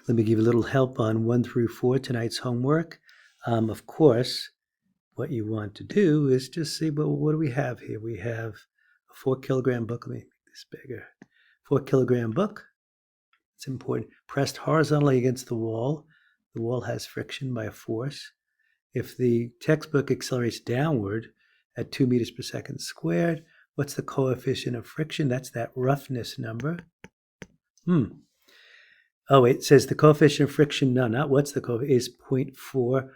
Let me give you a little help on 1 through 4, tonight's homework. Of course, what you want to do is just see, well, what do we have here? We have a 4-kilogram book. Let me make this bigger. 4-kilogram book. It's important. Pressed horizontally against the wall has friction by a force. If the textbook accelerates downward at 2 meters per second squared, what's the coefficient of friction? That's that roughness number. Oh, it says the coefficient of friction, no, not what's the coefficient, is 0.4.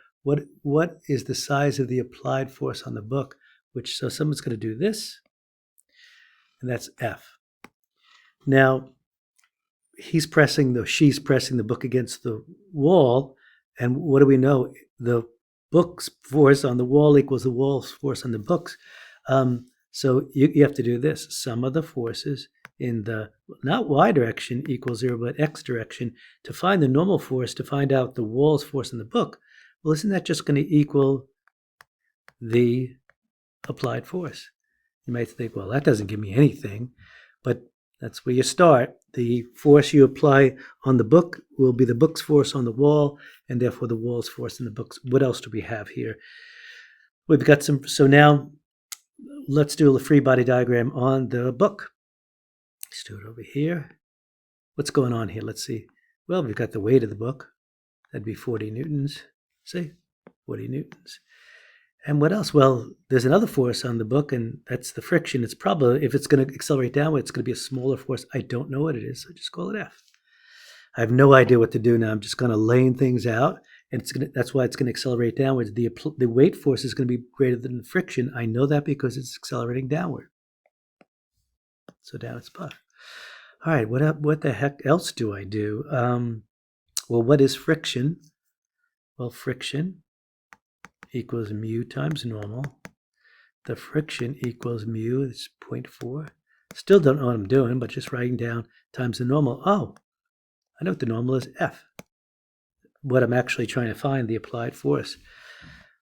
What is the size of the applied force on the book? So someone's going to do this, and that's F. Now, she's pressing the book against the wall, and what do we know? The book's force on the wall equals the wall's force on the books. So you have to do this. Sum of the forces in the not y direction equals 0, but x direction. To find the normal force, to find out the wall's force in the book, well, isn't that just going to equal the applied force? You might think, well, that doesn't give me anything, but that's where you start. The force you apply on the book will be the book's force on the wall, and therefore the wall's force in the books. What else do we have here? We've got some, so now let's do a free body diagram on the book. Let's do it over here. What's going on here? Let's see. Well, we've got the weight of the book. That'd be 40 newtons. See? 40 newtons. And what else? Well, there's another force on the book, and that's the friction. It's probably, if it's going to accelerate downward, it's going to be a smaller force. I don't know what it is, so just call it F. I have no idea what to do now. I'm just going to lay things out, and that's why it's going to accelerate downwards. The weight force is going to be greater than the friction. I know that because it's accelerating downward. So down its path. All right, what the heck else do I do? Well, what is friction? Well, friction equals mu times normal. The friction equals mu, it's 0.4. Still don't know what I'm doing, but just writing down times the normal. Oh, I know what the normal is, F. What I'm actually trying to find, the applied force.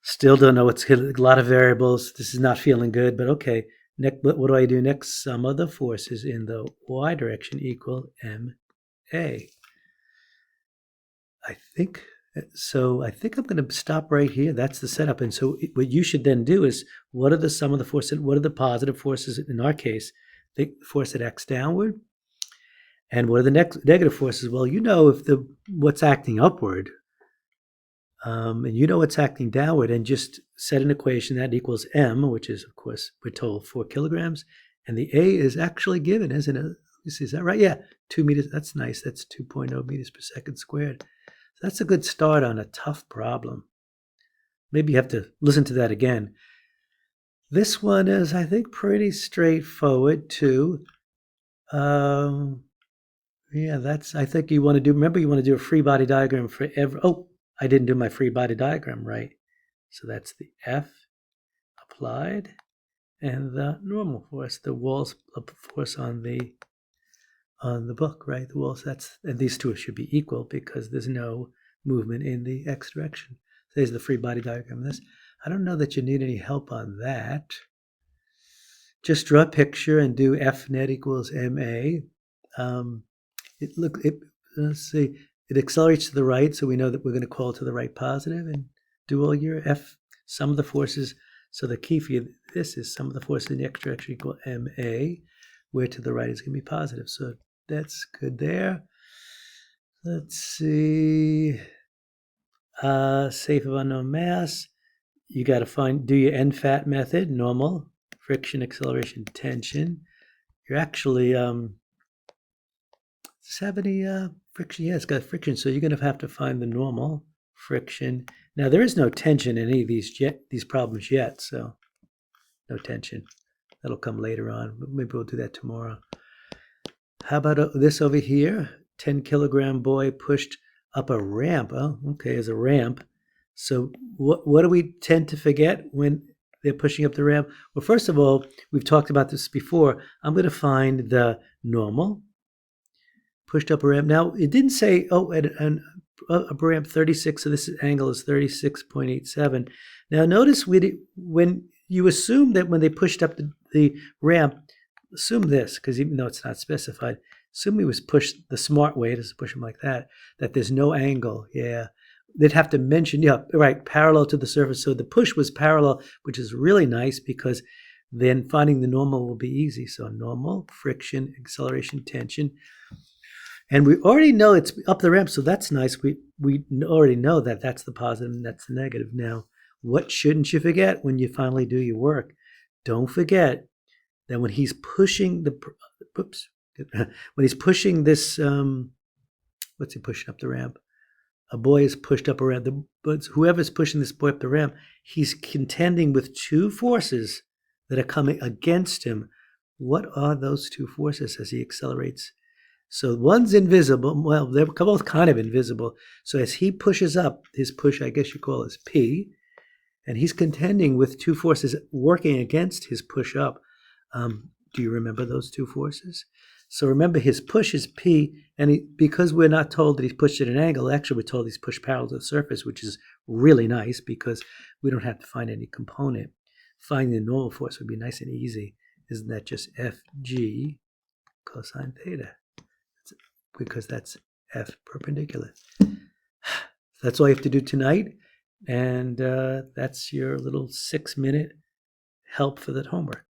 Still don't know, it's a lot of variables. This is not feeling good, but okay. What do I do next? Sum of the forces in the y direction equal ma. I think I'm going to stop right here. That's the setup. And so what you should then do is, what are the sum of the forces? What are the positive forces in our case? The force at x downward. And what are the negative forces? Well, you know if what's acting upward, and you know what's acting downward, and just set an equation that equals m, which is, of course, we're told 4 kilograms. And the a is actually given, isn't it? You see, is that right? Yeah, 2 meters. That's nice. That's 2.0 meters per second squared. That's a good start on a tough problem. Maybe you have to listen to that again. This one is, I think, pretty straightforward too. Yeah, I think you want to do, remember you want to do a free body diagram for every, oh, I didn't do my free body diagram right. So that's the F applied and the normal force, the wall's force on the book, right? The walls, and these two should be equal because there's no movement in the x direction. So there's the free body diagram of this. I don't know that you need any help on that. Just draw a picture and do F net equals ma. Let's see, it accelerates to the right, so we know that we're going to call to the right positive and do all your F, sum of the forces. So the key for you, this is sum of the forces in the x direction equal ma, where to the right is going to be positive. So that's good there. Let's see. Safe of unknown mass. You got to do your NFAT method, normal, friction, acceleration, tension. You're actually, does this have any friction? Yeah, it's got friction. So you're going to have to find the normal friction. Now, there is no tension in any of these problems yet, so no tension. That'll come later on. Maybe we'll do that tomorrow. How about this over here? 10-kilogram boy pushed up a ramp. Oh, okay, as a ramp. So what do we tend to forget when they're pushing up the ramp? Well, first of all, we've talked about this before. I'm going to find the normal. Pushed up a ramp. Now, it didn't say, a ramp 36, so this angle is 36.87. Now, notice when you assume that when they pushed up the ramp, assume this, because even though it's not specified, assume he was pushed the smart way, to push him like that there's no angle. Yeah. They'd have to mention, yeah, right, parallel to the surface. So the push was parallel, which is really nice because then finding the normal will be easy. So normal, friction, acceleration, tension. And we already know it's up the ramp, so that's nice. We already know that that's the positive and that's the negative. Now, what shouldn't you forget when you finally do your work? Don't forget that when he's pushing when he's pushing this, what's he pushing up the ramp? A boy is pushed up a ramp. But whoever's pushing this boy up the ramp, he's contending with two forces that are coming against him. What are those two forces as he accelerates? So one's invisible. Well, they're both kind of invisible. So as he pushes up, his push, I guess you call is P, and he's contending with two forces working against his push up. Do you remember those two forces? So remember, his push is P, and because we're not told that he's pushed at an angle, actually we're told he's pushed parallel to the surface, which is really nice because we don't have to find any component. Finding the normal force would be nice and easy. Isn't that just FG cosine theta? Because that's F perpendicular. That's all you have to do tonight, and that's your little 6-minute help for that homework.